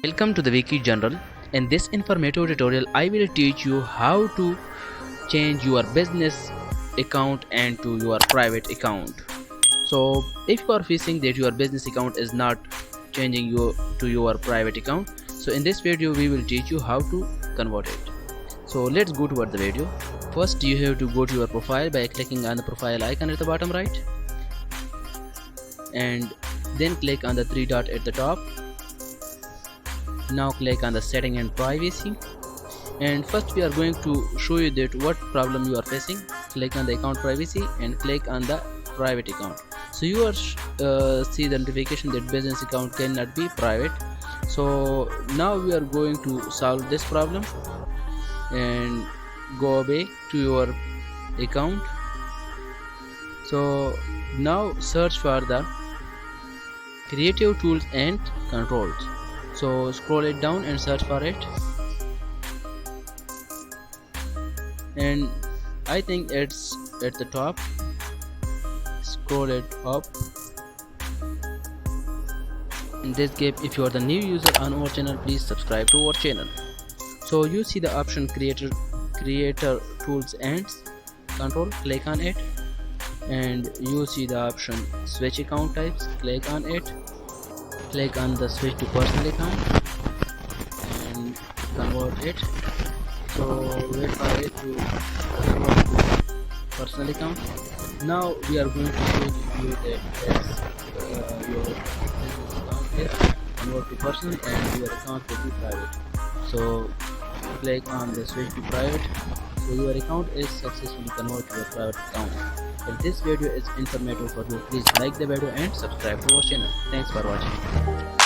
Welcome to the Wiki General. In this informative tutorial, I will teach you how to change your business account and to your private account. So, if you are facing that your business account is not changing you to your private account, so in this video we will teach you how to convert it. So let's go toward the video. First, you have to go to your profile by clicking on the profile icon at the bottom right, and then click on the three dot at the top. Now click on the setting and privacy, and first we are going to show you that what problem you are facing. Click on the account privacy and click on the private account. So you are see the notification that business account cannot be private. So now we are going to solve this problem and go back to your account. So now search for the creative tools and controls. So scroll it down and search for it, and I think it's at the top. Scroll it up. In this gap, if you are the new user on our channel, please subscribe to our channel. So you see the option creator tools and control. Click on it, and you see the option switch account types. Click on it. Click on the switch to personal account and convert it. So wait for it to convert to personal account. Now we are going to show you that your business account is convert to personal and your account will be private. So click on the switch to private. So your account is successfully converted to your private account. If this video is informative for you, please like the video and subscribe to our channel. Thanks for watching.